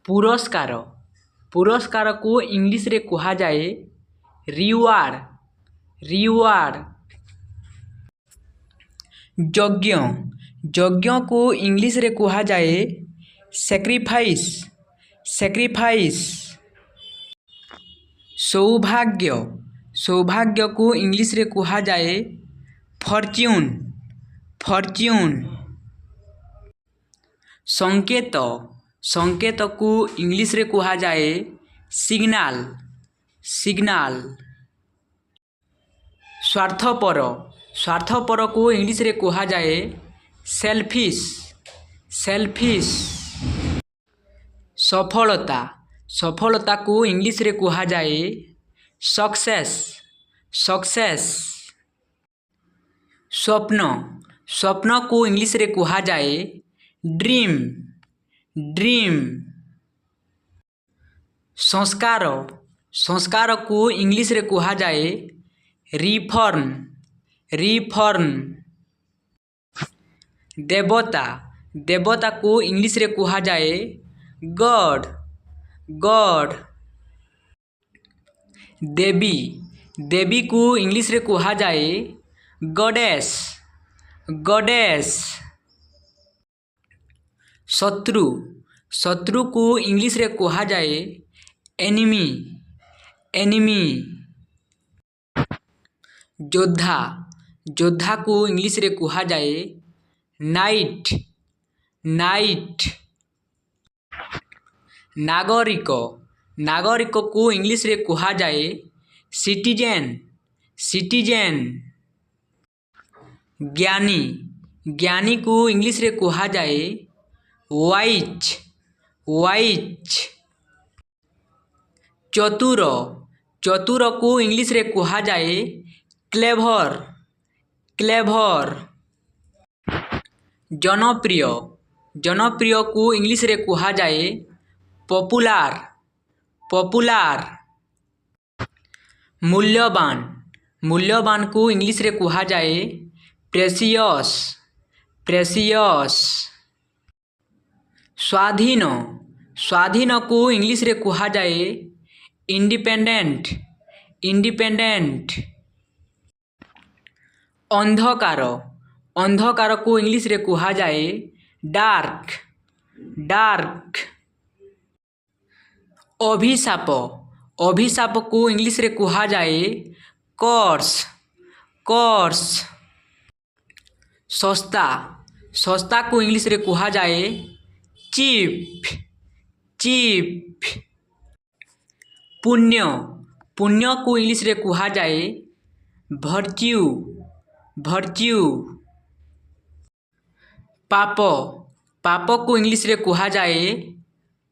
पुरस्कार पुरस्कार को इंग्लिश रे कहा जाए रिवार्ड रिवार्ड। यज्ञ यज्ञ को इंग्लिश रे कहा जाए सैक्रिफाइस सैक्रिफाइस। सौभाग्य सौभाग्य को इंग्लिश रे कहा जाए फॉर्च्यून फॉर्च्यून। संकेत संकेत को इंग्लिश रे कहा जाए सिग्नल सिग्नल। स्वार्थपर स्वार्थपर को इंग्लिश रे कहा जाए सेल्फिश सेल्फिश। सफलता सफलता को इंग्लिश रे कहा जाए सक्सेस सक्सेस। स्वप्न स्वप्न को इंग्लिश रे कहा जाए ड्रीम ड्रीम। संस्कार संस्कार को इंग्लिश रे कहा जाए रिफॉर्म रिफॉर्म। देवता देवता को इंग्लिश रे कहा जाए गॉड गॉड। देवी देवी को इंग्लिश रे कहा जाए गॉडेस गॉडेस। शत्रु शत्रु को इंग्लिश रे कहा जाए एनिमी एनिमी। योद्धा योद्धा को इंग्लिश रे कहा जाए नाइट नाइट। नागरिक नागरिक को इंग्लिश रे कहा जाए सिटीजन सिटीजन। ज्ञानी ज्ञानी को इंग्लिश रे कहा जाए वाइज वाइज। चतुर चतुर को इंग्लिश रे कहा जाए क्लेभर क्लेभर। जनप्रिय जनप्रिय को इंग्लिश रे कहा जाए पॉपुलर पॉपुलर। मूल्यवान मूल्यवान को इंग्लिश रे कहा जाए प्रेसियस प्रेसियस। स्वाधीन स्वाधीन को इंग्लिश रे कहा जाए इंडिपेंडेंट इंडिपेंडेंट। अंधकार अंधकार को इंग्लिश रे कहा जाए डार्क डार्क। अभिशाप अभिशाप को इंग्लिश रे कहा जाए कर्स कर्स। सस्ता सस्ता को इंग्लिश रे कहा जाए चीप चीप। पुण्य पुण्य को इंग्लिश रे कहा जाए भर्च्यू भर्च्यू। पाप पाप को इंग्लिश रे कहा जाए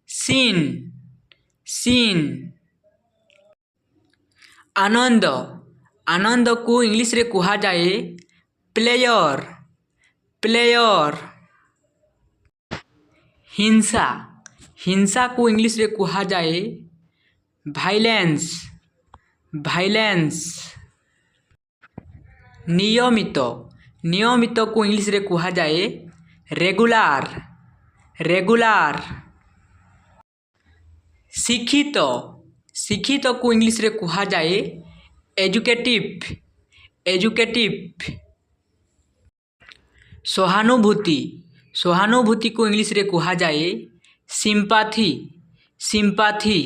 सिन सिन। आनंद आनंद को इंग्लिश रे कहा जाए प्लेयर प्लेयर। हिंसा हिंसा को इंग्लिश रे कहा जाए वायलेंस वायलेंस। नियमित नियमित को इंग्लिश रे कहा जाए रेगुलर रेगुलर। शिक्षित शिक्षित को इंग्लिश रे कहा जाए एजुकेटिव एजुकेटिव। सहानुभूति सहानुभूति को इंग्लिश रे कहा जाए सिंपाथी सिंपाथी।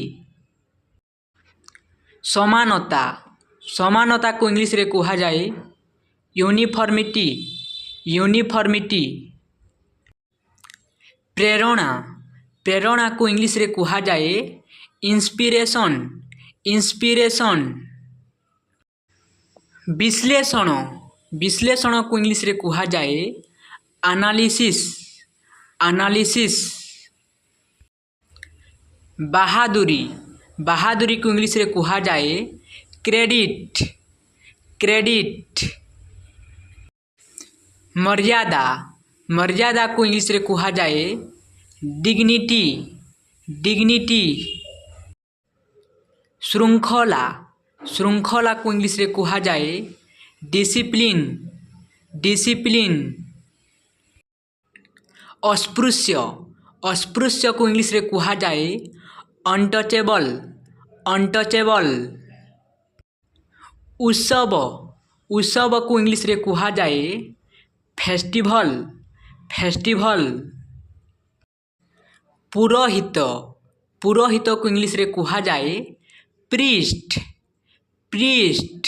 समानता समानता को इंग्लिश रे कहा जाए यूनिफॉर्मिटी यूनिफॉर्मिटी। प्रेरणा प्रेरणा को इंग्लिश रे कहा जाए इंस्पिरेशन इंस्पिरेशन। विश्लेषण विश्लेषण को इंग्लिश रे कहा जाए एनालिसिस एनालिसिस। बहादुरी बहादुरी को इंग्लिश रे कहा जाए क्रेडिट क्रेडिट। मर्यादा मर्यादा को इंग्लिश रे कहा जाए डिग्निटी डिग्निटी। श्रृंखला श्रृंखला को इंग्लिश रे कहा जाए डिसिप्लिन डिसिप्लिन। अस्पृश्य अस्पृश्यକୁ ଇଂଲିଶରେ କୁହାଯାଏ ଅନଟଚେବଲ୍ ଅନଟଚେବଲ୍। ଉତ୍ସବକୁ ଇଂଲିଶରେ କୁହାଯାଏ ଫେଷ୍ଟିଭାଲ୍ ଫେଷ୍ଟିଭାଲ୍। ପୁରୋହିତକୁ ଇଂଲିଶରେ କୁହାଯାଏ ପ୍ରିଷ୍ଟ ପ୍ରିଷ୍ଟ।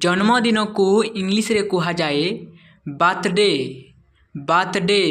ଜନ୍ମଦିନକୁ ଇଂଲିଶରେ କୁହାଯାଏ ବାର୍ଥଡେ ବାର୍ଥଡେ।